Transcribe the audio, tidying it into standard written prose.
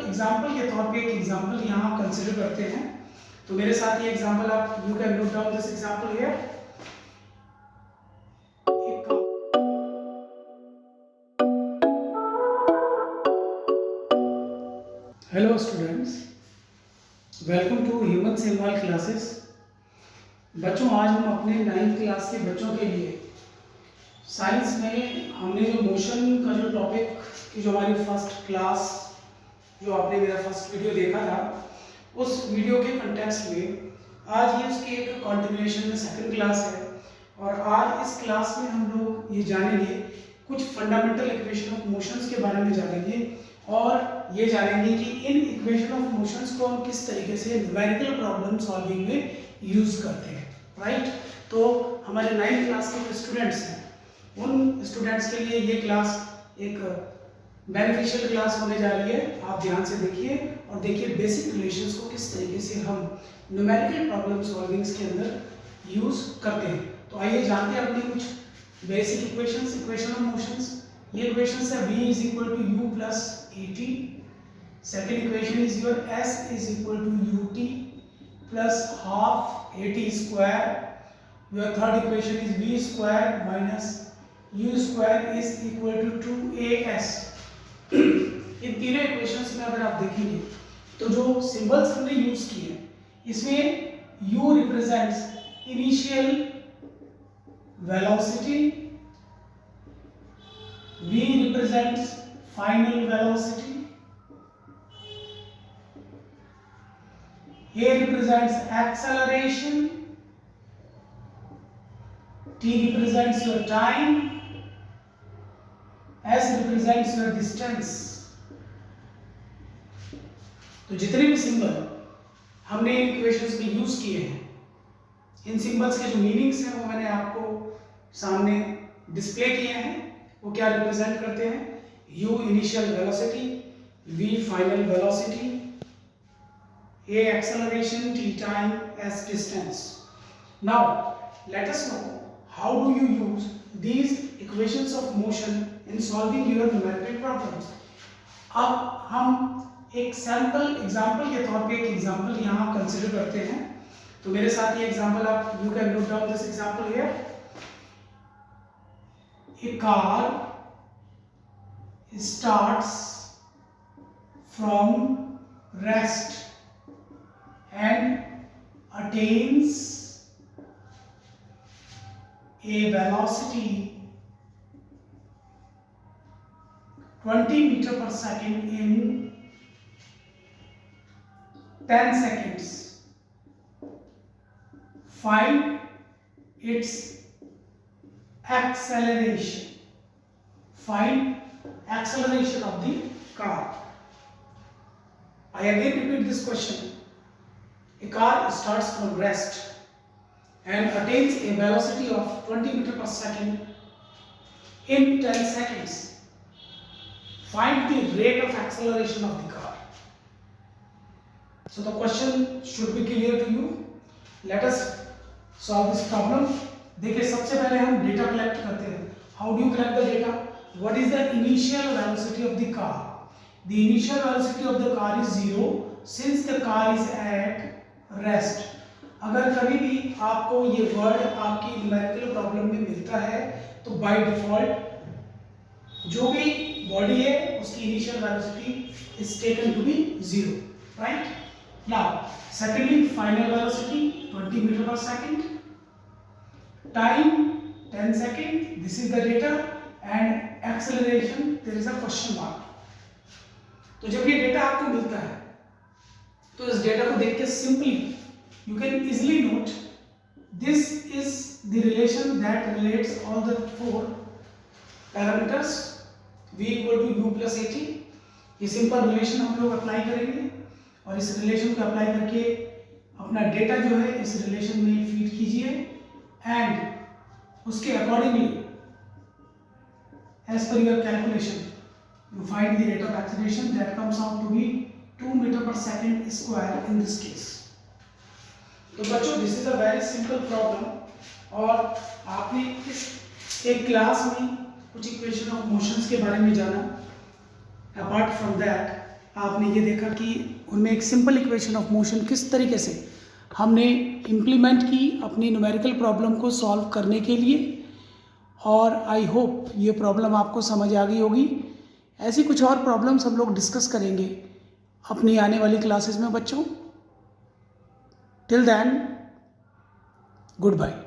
Example के तौर पे एक एग्जाम्पल यहाँ कंसिडर करते हैं। तो मेरे साथ ये एग्जाम्पल आप you can note down this example here. Hello students, welcome to Hemant Semwal classes. बच्चों, आज हम अपने 9th क्लास के बच्चों के लिए साइंस में हमने जो मोशन का जो टॉपिक की जो हमारी फर्स्ट क्लास जो आपने मेरा फर्स्ट वीडियो देखा था, उस वीडियो के कंटेक्स्ट में आज ये उसकी एक कंटिन्यूएशन में सेकंड क्लास है। और आज इस क्लास में हम लोग ये जानेंगे कुछ फंडामेंटल इक्वेशन ऑफ मोशंस के बारे में जानेंगे और ये जानेंगे कि इन इक्वेशन ऑफ मोशंस को हम किस तरीके से न्यूमेरिकल प्रॉब्लम सॉल्विंग में यूज करते हैं, राइट। तो हमारे 9th क्लास के स्टूडेंट्स हैं, उन स्टूडेंट्स के लिए ये क्लास एक बेनिफिशियल क्लास होने जा रही है। आप ध्यान से देखिए और देखिए बेसिक रिलेशंस को किस तरीके से हम न्यूमेरिकल प्रॉब्लम सॉल्विंग्स के अंदर यूज करते हैं। तो आइए जानते हैं अपनी कुछ basic equations, equation of motions. ये इक्वेशंस है v is equal to u plus at। Second equation is your s is equal to ut plus half at square. Your third equation is v square minus u square is equal to 2as। इन तीनों equations में अगर आप देखेंगे तो जो symbols हमने use किए हैं, इसमें u represents initial velocity, v represents final velocity, a represents acceleration, t represents your time, s represents your distance। तो जितने भी सिंबल हमने इन इक्वेशंस में यूज किए हैं, इन सिंबल्स के जो मीनिंग्स हैं वो मैंने आपको सामने डिस्प्ले किए हैं। वो क्या रिप्रेजेंट करते हैं? u initial velocity, v final velocity, a acceleration, t time, s distance। Now let us know how do you use these equations of motion in solving your numerical problems। अब हम एक sample example के तौर पे एक example यहाँ consider करते हैं। तो मेरे साथ ये एग्जांपल आप you can note down this example here. A car starts from rest and attains a velocity 20 meter per second in 10 seconds. Find its acceleration. Find acceleration of the car। I again repeat this question. A car starts from rest and attains a velocity of 20 meter per second in 10 seconds. Find the rate of acceleration of the car। So the question should be clear to you. Let us solve this problem। देखिए, सबसे पहले हम data collect करते हैं। How do you collect the data? What is the initial velocity of the car? The initial velocity of the car is 0 since the car is at rest. अगर कभी भी आपको ये वर्ड आपकी न्यूमेरिकल प्रॉब्लम में मिलता है तो बाय डिफॉल्ट जो भी बॉडी है उसकी initial velocity is taken to be 0, right. Now secondly, final velocity 20 metre पर second, time 10 second, this is the data, and acceleration there is a question mark। तो जब ये डेटा आपको मिलता है तो इस डेटा को देख के simply you can easily note this is the relation that relates all the 4 parameters v equal to u plus at। ये सिंपल रिलेशन हम लोग अप्लाई करेंगे और इस रिलेशन को अप्लाई करके अपना डेटा जो है इस रिलेशन में फीड कीजिए एंड उसके accordingly as per your calculation you find the rate of acceleration that comes out to be 2 metre पर second square in this case. तो बच्चों, this is a very simple problem और आपने इस एक क्लास में कुछ इक्वेशन ऑफ मोशंस के बारे में जाना। अपार्ट फ्रॉम दैट आपने ये देखा कि उनमें एक सिंपल इक्वेशन ऑफ मोशन किस तरीके से हमने इम्प्लीमेंट की अपनी न्यूमेरिकल प्रॉब्लम को सॉल्व करने के लिए, और आई होप ये प्रॉब्लम आपको समझ आ गई होगी। ऐसी कुछ और प्रॉब्लम्स हम लोग डिस्कस करेंगे अपनी आने वाली क्लासेस में बच्चों। Till then, good bye.